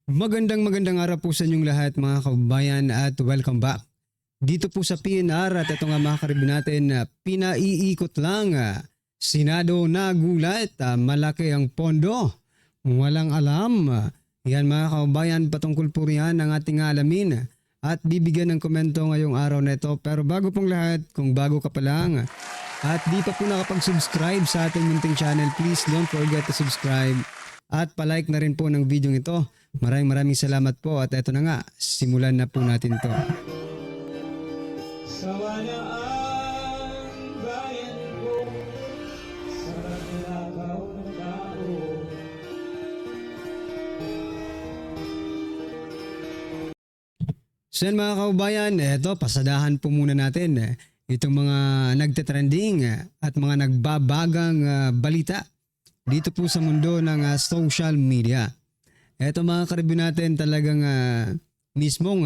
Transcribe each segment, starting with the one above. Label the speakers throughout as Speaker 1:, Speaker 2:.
Speaker 1: Magandang araw po sa inyong lahat mga kababayan at welcome back. Dito po sa PNR at ito nga mga karibin natin pinaiikot lang. Senado nagulat, malaki ang pondo, walang alam. Yan mga kababayan, patungkol po riyan ang ating alamin at bibigyan ng komento ngayong araw na ito. Pero bago pong lahat, kung bago ka pa lang at di pa po nakapag-subscribe sa ating munting channel, please don't forget to subscribe at palike na rin po ng video ito. Maraming salamat po at eto na nga, simulan na po natin to.
Speaker 2: Sawa na ang bayan ko sa maglakaw ng tao.
Speaker 1: So yan mga kaubayan, eto pasadahan po muna natin itong mga nagtetrending at mga nagbabagang balita dito po sa mundo ng social media. Eto mga karibin natin talagang mismong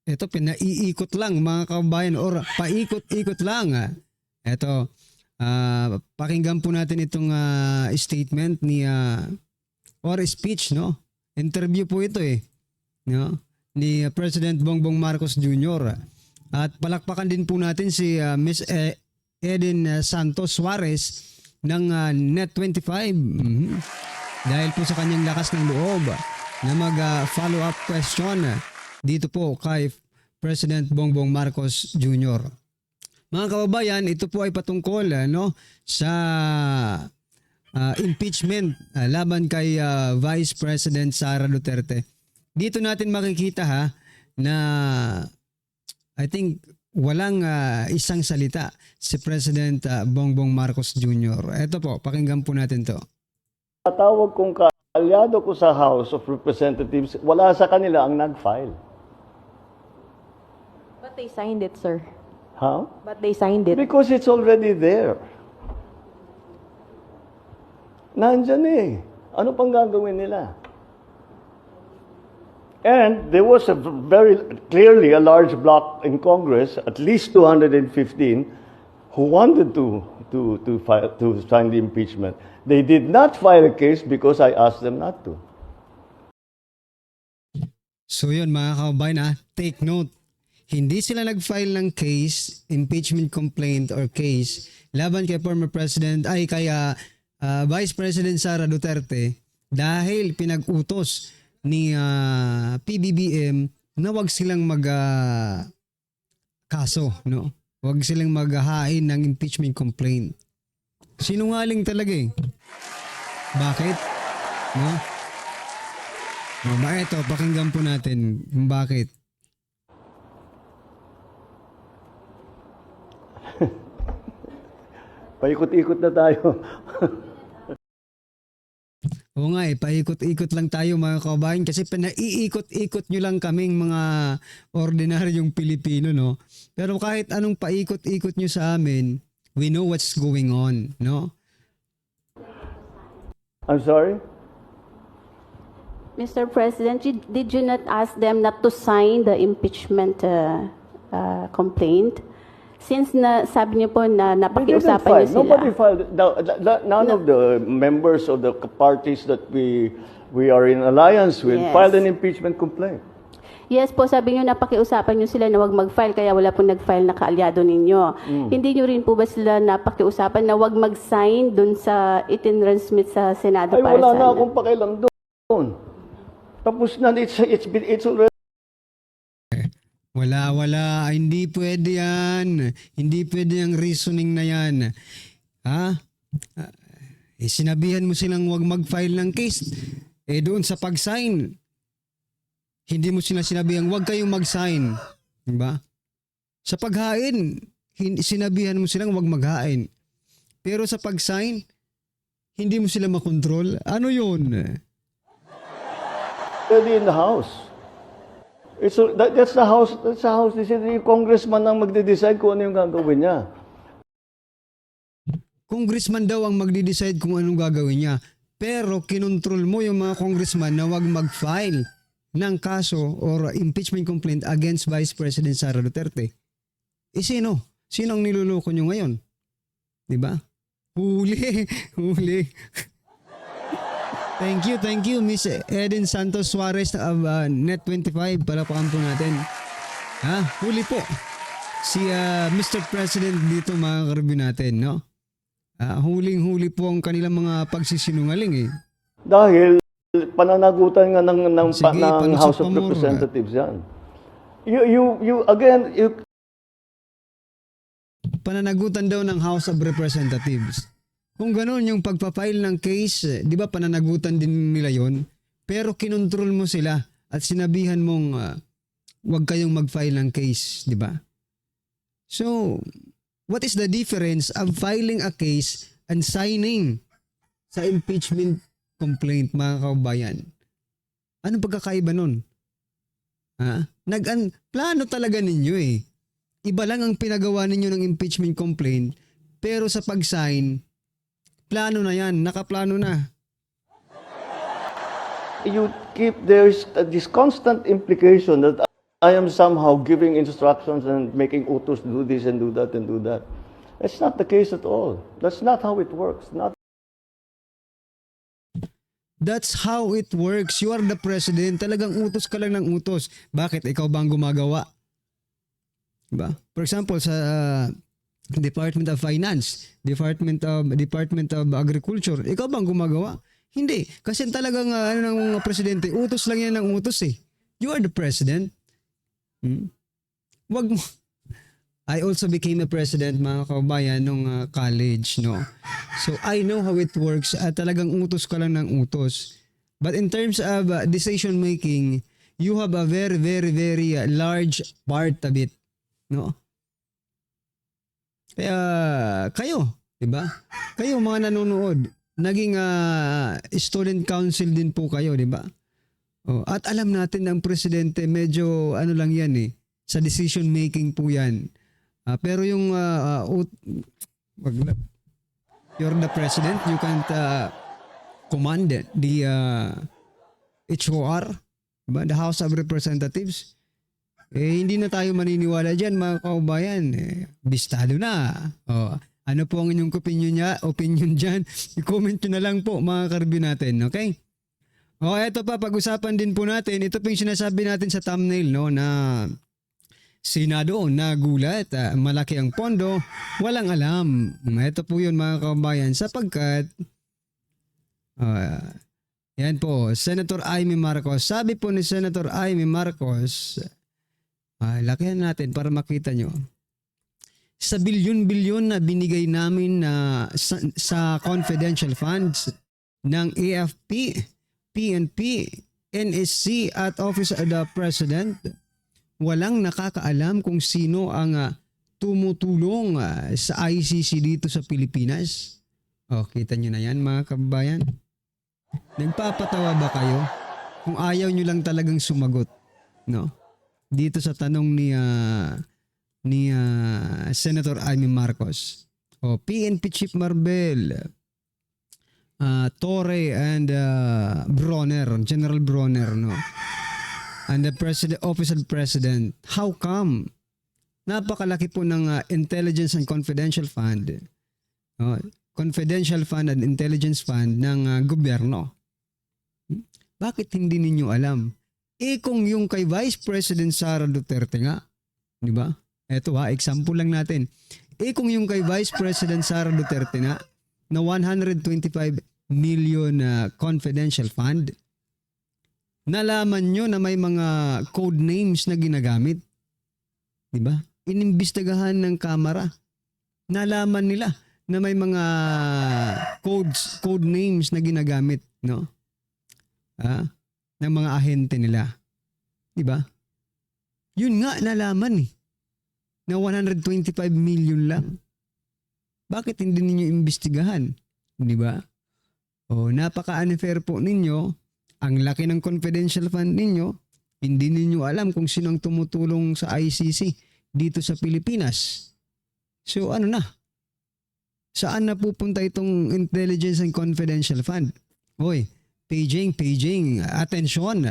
Speaker 1: ito pinaiikot lang mga kababayan or paikot-ikot lang. Eto pakinggan po natin itong statement ni or speech, no? Interview po ito no? Ni President Bongbong Marcos Jr. At palakpakan din po natin si Miss Eden Santos Suarez ng Net25. Dahil po sa kanyang lakas ng loob na mag-follow up question dito po kay President Bongbong Marcos Jr. Mga kababayan, ito po ay patungkol sa impeachment laban kay Vice President Sara Duterte. Dito natin makikita na I think walang isang salita si President Bongbong Marcos Jr. Ito po, pakinggan po natin to.
Speaker 3: Tawag kong kaalyado ko sa House of Representatives, wala sa kanila ang nag-file.
Speaker 4: But they signed it, sir.
Speaker 3: How?
Speaker 4: But they signed it.
Speaker 3: Because it's already there. Nandyan Ano pang gagawin nila? And there was a very clearly a large bloc in Congress, at least 215, who wanted to sign the impeachment. They did not file a case because I asked them not to.
Speaker 1: So yun mga kababayan, take note. Hindi sila nag-file ng case, impeachment complaint or case laban kay former President ay kay Vice President Sara Duterte dahil pinag-utos ni PBBM na wag silang kaso, no? Wag silang maghahain ng impeachment complaint. Sinungaling talaga Bakit? No? Ito, pakinggan po natin kung bakit.
Speaker 3: Paikot-ikot na tayo.
Speaker 1: Oo nga paikot-ikot lang tayo mga kababayan kasi pinaiikot-ikot nyo lang kaming mga ordinaryong Pilipino, no? Pero kahit anong paikot-ikot nyo sa amin, we know what's going on, no?
Speaker 3: I'm sorry?
Speaker 4: Mr. President, did you not ask them not to sign the impeachment complaint? Since sabi niyo po na napakiusapan niyo sila.
Speaker 3: Nobody filed. None of the members of the parties that we are in alliance with filed an impeachment complaint.
Speaker 4: Yes po, sabi niyo napakiusapan niyo sila na wag mag-file kaya wala pong nag-file na kaalyado ninyo. Hindi niyo rin po ba sila napakiusapan na wag mag-sign dun sa itinransmit sa Senado
Speaker 3: Ay,
Speaker 4: para
Speaker 3: wala
Speaker 4: sa
Speaker 3: na akong pakialam doon. Tapos na, it's already.
Speaker 1: Wala. Hindi pwede yan. Hindi pwede yung reasoning na yan. Sinabihan mo silang wag mag-file ng case. Doon sa pag-sign, hindi mo sila sinabihan wag kayong mag-sign. Diba? Sa paghain, sinabihan mo silang wag maghain. Pero sa pag-sign, hindi mo sila makontrol. Ano yun?
Speaker 3: Already in the House. That's the House. That's the House. Yung congressman ang magde-decide kung ano yung gagawin niya.
Speaker 1: Congressman daw ang magde-decide kung anong gagawin niya. Pero kinontrol mo yung mga congressman na wag mag-file ng kaso or impeachment complaint against Vice President Sara Duterte. Sino? Sino ang niloloko nyo ngayon? Diba? Huli. Thank you, Miss Eden Santos Suarez of Net25. Palapakan po natin. Huli po. Si Mr. President dito mga karibyo natin, no? Huling-huli po ang kanilang mga pagsisinungaling eh.
Speaker 3: Dahil pananagutan nga ng
Speaker 1: Sige,
Speaker 3: House
Speaker 1: palusot
Speaker 3: of
Speaker 1: pa mo,
Speaker 3: Representatives yan. You
Speaker 1: Pananagutan daw ng House of Representatives. Kung gano'n yung pagpapile ng case, di ba pananagutan din nila yon? Pero kinontrol mo sila at sinabihan mong huwag kayong mag-file ng case, di ba? So, what is the difference of filing a case and signing sa impeachment complaint, mga kaubayan? Anong pagkakaiba nun? Plano talaga ninyo eh. Iba lang ang pinagawa ninyo ng impeachment complaint, pero sa pag-sign, plano na yan, nakaplano na.
Speaker 3: you keep this constant implication that I am somehow giving instructions and making utos do this and do that and do that. That's not the case at all. That's not how it works.
Speaker 1: That's how it works. You are the president. Talagang utos ka lang ng utos. Bakit? Ikaw ba ang gumagawa? Diba? For example, sa Department of Finance, Department of Agriculture, ikaw ba ang gumagawa? Hindi. Kasi talagang ng presidente, utos lang yan ng utos eh. You are the president. Wag mo. I also became a president, mga kabayan, nung college, no? So, I know how it works at talagang utos ka lang ng utos. But in terms of decision making, you have a very, very, very large part of it, no? Kaya, kayo, diba? Kayo mga nanonood, naging student council din po kayo, diba? Oh, at alam natin na ang presidente, medyo ano lang yan eh, sa decision making po yan. Pero yung you're the president, you can't command the HOR, diba? The House of Representatives. Hindi na tayo maniniwala dyan, mga kaubayan. Bistado na. Ano po ang inyong opinion dyan? I-comment nyo na lang po, mga karbi natin. Okay? Eto pa, pag-usapan din po natin. Ito po yung sinasabi natin sa thumbnail, no, na Senado nagulat, malaki ang pondo, walang alam. Ito po yun, mga kabayan, sapagkat yan po, Senator Amy Marcos. Sabi po ni Senator Amy Marcos, lakihan natin para makita nyo. Sa bilyon-bilyon na binigay namin sa confidential funds ng AFP, PNP, NSC at Office of the President, walang nakakaalam kung sino ang tumutulong sa ICC dito sa Pilipinas. Kita nyo na yan, mga kababayan. Nagpapatawa ba kayo? Kung ayaw nyo lang talagang sumagot, no? Dito sa tanong ni Senator Amy Marcos. PNP Chief Marbel, Torre and Bronner, General Bronner, no? And the Office of the President, how come? Napakalaki po ng Intelligence and Confidential Fund, Confidential Fund and Intelligence Fund ng gobyerno. Bakit hindi ninyo alam? Kung yung kay Vice President Sara Duterte nga, di ba? Eto example lang natin. Kung yung kay Vice President Sara Duterte nga, na 125 million confidential fund, nalaman nyo na may mga code names na ginagamit. Diba? Inimbestigahan ng Kamara. Nalaman nila na may mga code names na ginagamit, no? Ng mga ahente nila. Diba? Yun nga nalaman eh. Na 125 million lang. Bakit hindi ninyo imbestigahan? Diba? Napaka-unfair po ninyo. Ang laki ng confidential fund ninyo, hindi ninyo alam kung sino ang tumutulong sa ICC dito sa Pilipinas. So ano na? Saan na pupunta itong Intelligence and Confidential Fund? Paging, atensyon.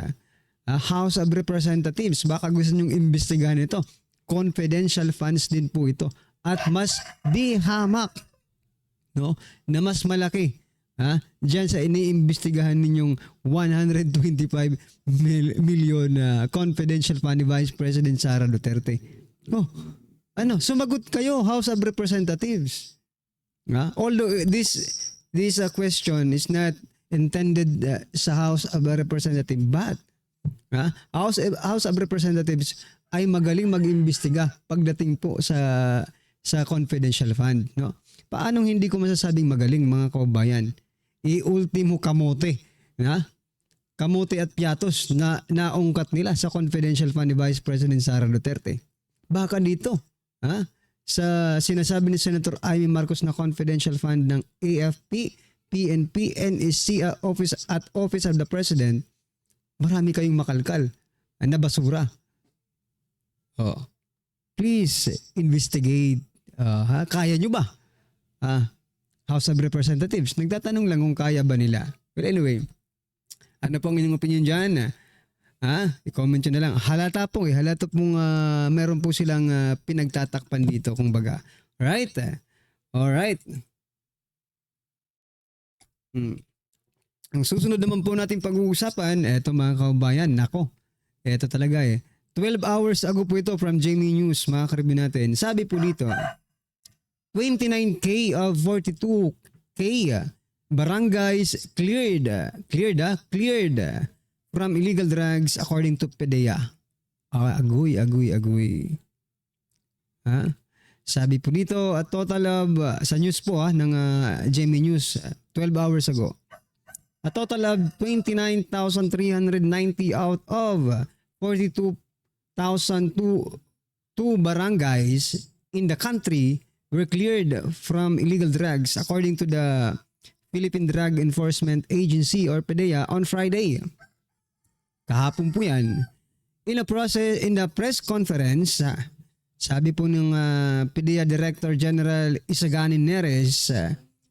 Speaker 1: House of Representatives, baka gusto nyong imbestigahan ito. Confidential funds din po ito. At mas di hamak, no? Na mas malaki Diyan sa iniimbestigahan ninyong 125 million confidential fund ni Vice President Sara Duterte. Oh, sumagot kayo, House of Representatives. Although this question is not intended sa House of Representatives, but House of Representatives ay magaling mag-imbestiga pagdating po sa confidential fund, no? Paanong hindi ko masasabing magaling, mga kababayan? Ultimo kamote, kamote at piatos na naungkat nila sa confidential fund ni Vice President Sara Duterte. Baka dito, sa sinasabi ni Senator Amy Marcos na confidential fund ng AFP, PNP, NSC Office of the President, marami kayong makalkal na basura. Please investigate. Kaya nyo ba? House of Representatives, nagtatanong lang kung kaya ba nila. But anyway, ano po ang inyong opinion dyan? I-comment nyo na lang. Halata pong meron po silang pinagtatakpan dito, kung baga. Alright? Alright. Ang susunod naman po natin pag-uusapan, eto mga kababayan, eto talaga 12 hours ago po ito from Jamie News, mga karibin natin. Sabi po dito, 29K of 42K barangays cleared from illegal drugs according to PDEA. Agoy. Sabi po dito, a total of, sa news po ng Jamie News, 12 hours ago, a total of 29,390 out of 42,002 barangays in the country were cleared from illegal drugs according to the Philippine Drug Enforcement Agency or PDEA on Friday. Kahapon po yan. In the press conference, sabi po ng PDEA Director General Isagani Neres,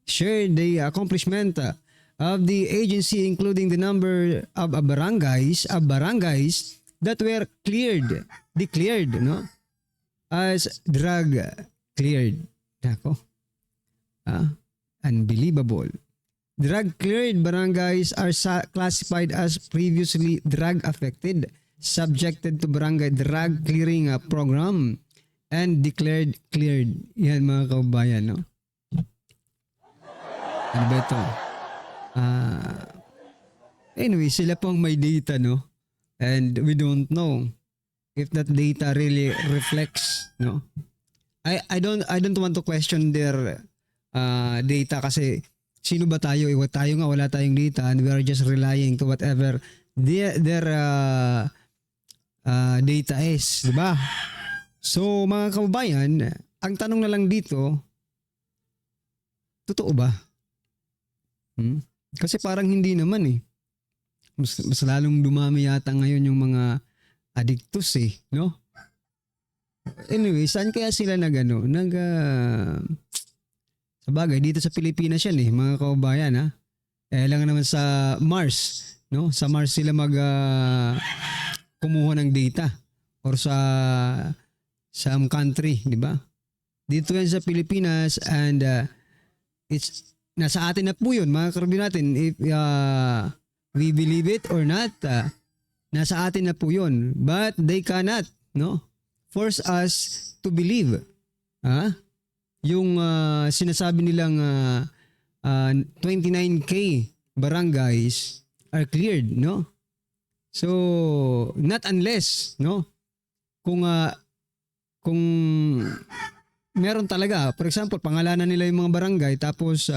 Speaker 1: shared the accomplishment of the agency, including the number of barangays that were declared as drug cleared. Unbelievable. Drug cleared barangays are classified as previously drug affected, subjected to barangay drug clearing program, and declared cleared. Yan mga kababayan, no? Ano ba ito? Anyway, sila pong may data, no? And we don't know if that data really reflects, no? I don't want to question their data kasi sino ba tayo? Tayo nga wala tayong data and we are just relying to whatever their data is, di ba? So mga kababayan, ang tanong na lang dito, totoo ba? Kasi parang hindi naman mas lalong dumami yata ngayon yung mga addictus no? Anyway, saan kaya sila sabagay, dito sa Pilipinas yan mga kababayan lang naman sa Mars, no? Sa Mars sila kumuha ng data or sa some country, di ba? Dito yan sa Pilipinas and it's nasa atin na po yun, mga karabin natin. If we believe it or not, nasa atin na po yun. But they cannot, no? Force us to believe. Yung sinasabi nilang 29K barangays are cleared, no? So, not unless, no? Kung meron talaga, for example, pangalanan nila yung mga barangay tapos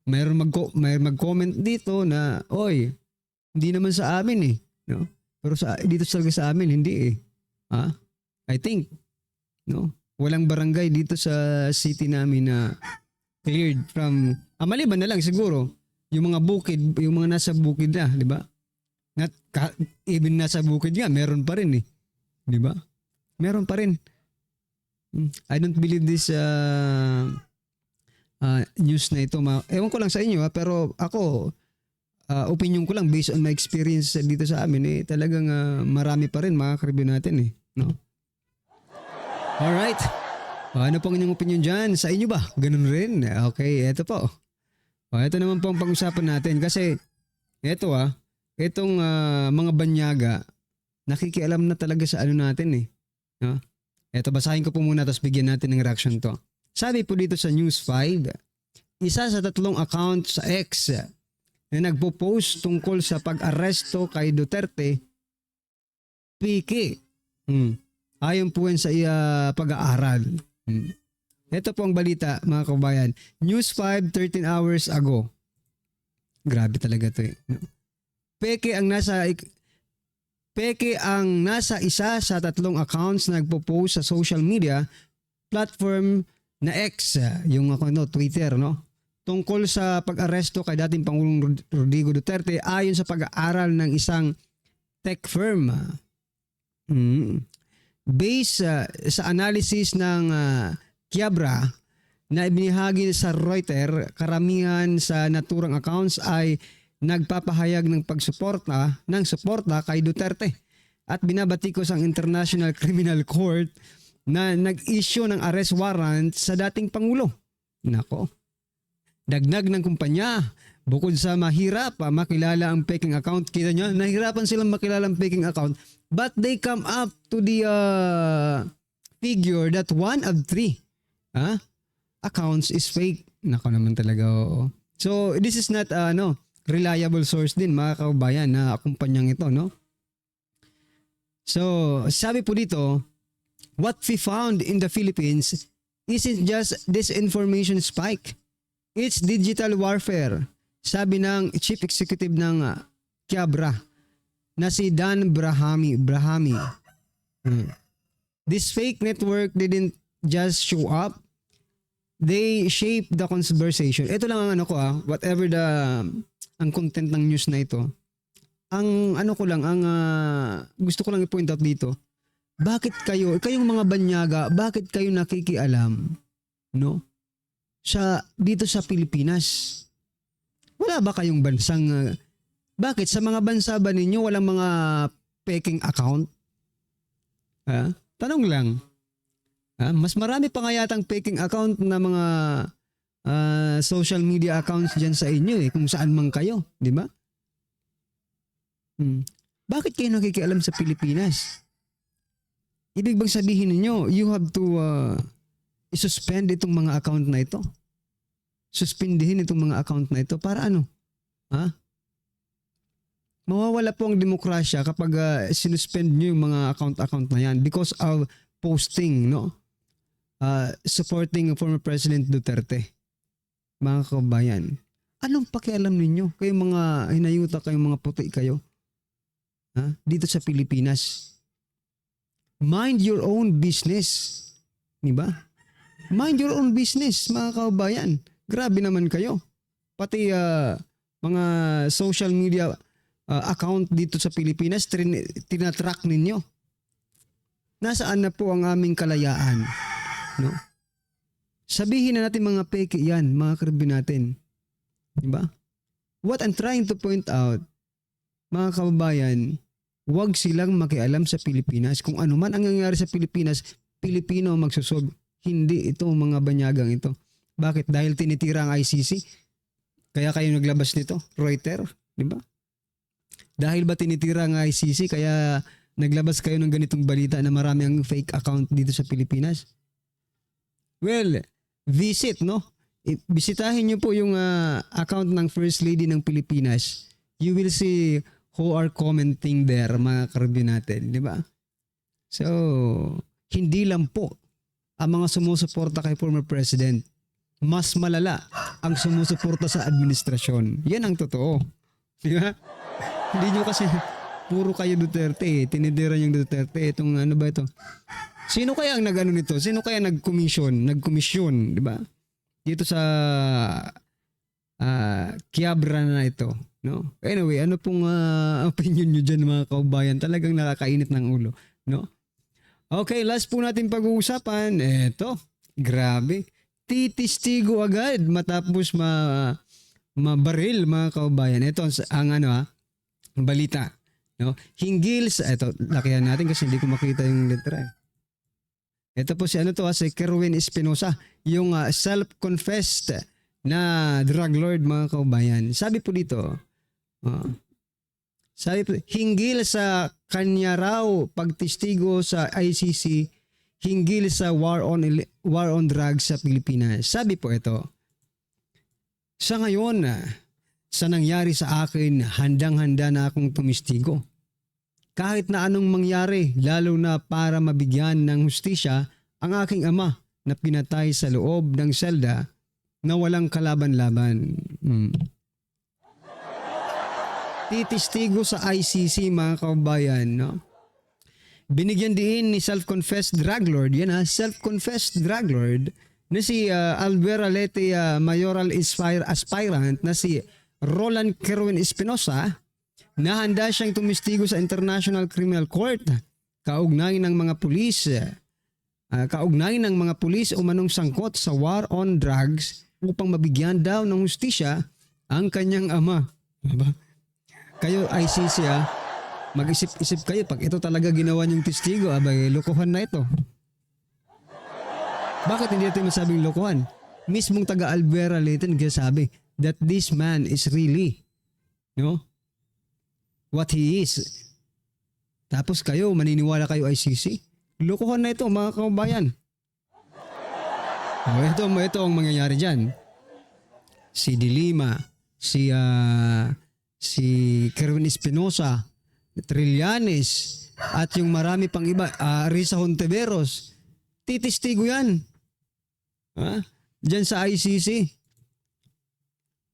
Speaker 1: mayroon mag-comment dito na, oy, hindi naman sa amin no? Pero dito talaga sa amin, hindi I think, no? Walang barangay dito sa city namin na cleared from, maliban na lang siguro, yung mga bukid, yung mga nasa bukid na, di ba? Even nasa bukid nga, meron pa rin di ba? Meron pa rin. I don't believe this news na ito. Ewan ko lang sa inyo pero ako, opinion ko lang based on my experience dito sa amin talagang marami pa rin mga karibyo natin no? Alright. Ano pong inyong opinion dyan? Sa inyo ba? Ganun rin? Okay, eto po. Ito naman po ang pag-usapan natin kasi itong mga banyaga, nakikialam na talaga sa ano natin eh. No? Ito, basahin ko po muna tapos bigyan natin ng reaction to. Sabi po dito sa News 5, isa sa 3 account sa X na nagpo-post tungkol sa pag-aresto kay Duterte, piki. Ayon po yan sa pag-aaral. Ito po ang balita, mga kabayan. News 5, 13 hours ago. Grabe talaga to eh. Peke ang nasa isa sa 3 accounts na nagpo-post sa social media platform na X, yung Twitter, no? Tungkol sa pag-aresto kay dating Pangulong Rodrigo Duterte ayon sa pag-aaral ng isang tech firm. Based sa analysis ng Quiabra na ibinahagi sa Reuters, karamihan sa naturang accounts ay nagpapahayag ng suporta kay Duterte at binabatikos ang International Criminal Court na nag-issue ng arrest warrant sa dating Pangulo. Nako. Dagdag ng kumpanya, bukod sa mahirap makilala ang peking account, kita nyo, nahirapan silang makilala ang peking account, but they come up to the figure that 1 of 3 accounts is fake. Nako naman talaga, oo. So, this is not, reliable source din, mga kabayan, na kumpanyang ito, no? So, sabi po dito, what we found in the Philippines isn't just disinformation spike. It's digital warfare. Sabi ng Chief Executive ng Quiabra na si Dan Brahami. This fake network didn't just show up. They shaped the conversation. Ito lang ang whatever ang content ng news na ito. Ang gusto ko lang i-point out dito, bakit kayong mga banyaga, bakit kayo nakikialam, no? Dito sa Pilipinas. Wala ba kayong bansang, bakit sa mga bansa ba ninyo walang mga peking account? Tanong lang. Mas marami pa nga yatang peking account na mga social media accounts dyan sa inyo kung saan man kayo, di ba? Bakit kayo nakikialam sa Pilipinas? Ibig bang sabihin ninyo, you have to i-suspend itong mga account na ito? Suspindihin itong mga account na ito para ano? Mawawala po ang demokrasya kapag sinuspend nyo yung mga account na yan because of posting, no? Supporting former President Duterte. Mga kabayan, anong pakialam ninyo? Kayong mga hinayuta, kayong mga puti kayo? Dito sa Pilipinas. Mind your own business. Diba? Mind your own business, mga kabayan. Grabe naman kayo. Pati mga social media account dito sa Pilipinas, tinatrack ninyo. Nasaan na po ang aming kalayaan? No? Sabihin na natin mga peke yan, mga karbi natin. Diba? What I'm trying to point out, mga kababayan, huwag silang makialam sa Pilipinas. Kung ano man ang nangyayari sa Pilipinas, Pilipino ang magsusolve. Hindi ito mga banyagang ito. Bakit? Dahil tinitira ang ICC? Kaya kayo naglabas nito? Reuters? Diba? Dahil ba tinitira ang ICC? Kaya naglabas kayo ng ganitong balita na marami ang fake account dito sa Pilipinas? Well, visit, no? Bisitahin nyo po yung account ng First Lady ng Pilipinas. You will see who are commenting there, mga karbi natin, di ba? So, hindi lang po ang mga sumusuporta kay former president. Mas malala ang sumusuporta sa administrasyon. Yan ang totoo. Di ba? Hindi nyo kasi puro kayo Duterte. Tinidira yung Duterte. Itong ano ba ito? Sino kaya ang nag-ano nito? Sino kaya nag-commission, di ba? Dito sa Quiabra na ito, no? Anyway, ano pong opinion nyo dyan, mga kaubayan? Talagang nakakainit ng ulo, no? Okay, last po natin pag-uusapan. Eto, grabe. Titistigo agad matapos mabaril, mga kaubayan. Ito ang balita, no? Hinggil sa, eto, lakihan natin kasi hindi ko makita yung letra. Ito po si si Kerwin Espinosa, yung self-confessed na drug lord, mga kaubayan. Sabi po dito, sabi po, hinggil sa kanya raw pagtistigo sa ICC hinggil sa war on drugs sa Pilipinas. Sabi po ito, sa ngayon, sa nangyari sa akin, handang-handa na akong tumistigo. Kahit na anong mangyari, lalo na para mabigyan ng hustisya ang aking ama na pinatay sa loob ng selda na walang kalaban-laban. Titistigo sa ICC, mga kababayan, no? Binigyan din ni self-confessed drug lord, yan self-confessed drug lord, na si Alvera Lete mayoral aspirant na si Roland Kerwin Espinosa, na handa siyang tumistigo sa International Criminal Court kaugnay ng mga pulis umanong sangkot sa war on drugs upang mabigyan daw ng hustisya ang kanyang ama. Diba? Kayo ICC mag-isip-isip kayo pag ito talaga ginawa niyong testigo, abay lokohan na ito. Bakit hindi natin masabing lokohan? Mismong taga Alvera Leyte nagsasabi that this man is really, what he is. Tapos kayo, maniniwala kayo ICC? Lokohan na ito, mga kababayan. Ito ang mangyayari dyan. Si Dilima, si Kerwin Espinosa, Trillanes, at yung marami pang iba, Risa Hontiveros, titistigo yan. Diyan sa ICC.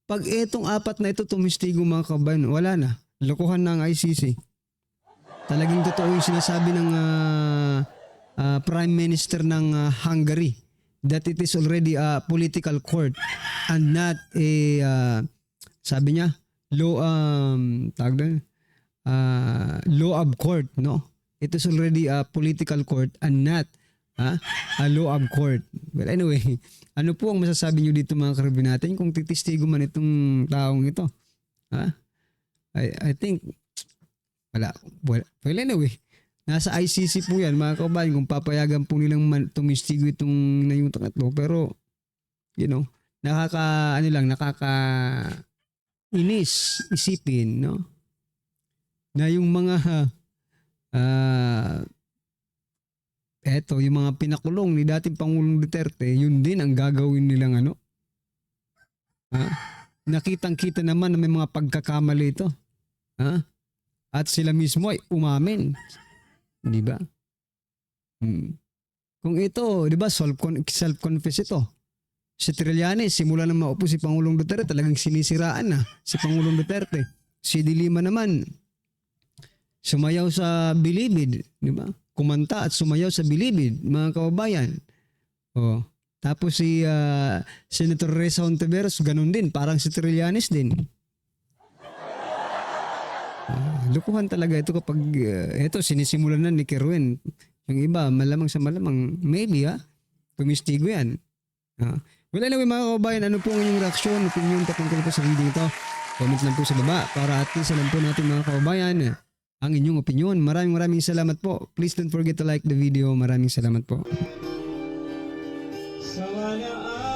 Speaker 1: Pag itong apat na ito tumistigo, mga kabayan, wala na. Lokohan na ang ICC. Talagang totoo yung sinasabi ng Prime Minister ng Hungary that it is already a political court and not a sabi niya law of court, no? It is already a political court and not a law of court. Well, anyway, ano po ang masasabi niyo dito, mga karabin natin, kung titistigo man itong taong ito? I think wala. Well, anyway, nasa ICC po yan, mga kabayan, kung papayagan po nilang tumistigo itong nayutang ito. Pero, nakaka-inis isipin, no? Na yung mga yung mga pinakulong ni dating Pangulong Duterte, yun din ang gagawin nilang nakitang-kita naman na may mga pagkakamali ito. At sila mismo ay umamin. Di ba? Kung ito, di ba, self-confess ito. Si Trillanes, simula na maupo si Pangulong Duterte, talagang sinisiraan na si Pangulong Duterte. Si Dilima naman, sumayaw sa Bilibid, di ba? Kumanta at sumayaw sa Bilibid, mga kababayan. Tapos si Senator Risa Hontiveros, ganun din, parang si Trillanes din. Lukuhan talaga ito kapag ito sinisimulan na ni Kerwin. Yung iba, malamang sa malamang, maybe tumistigo yan. Well, anyway, mga kababayan, ano po ang inyong reaksyon, opinion patungkol po sa video ito? Comment lang po sa baba para at least alam po natin, mga kababayan, ang inyong opinion. Maraming salamat po. Please don't forget to like the video. Maraming salamat po.
Speaker 2: Sa ngalan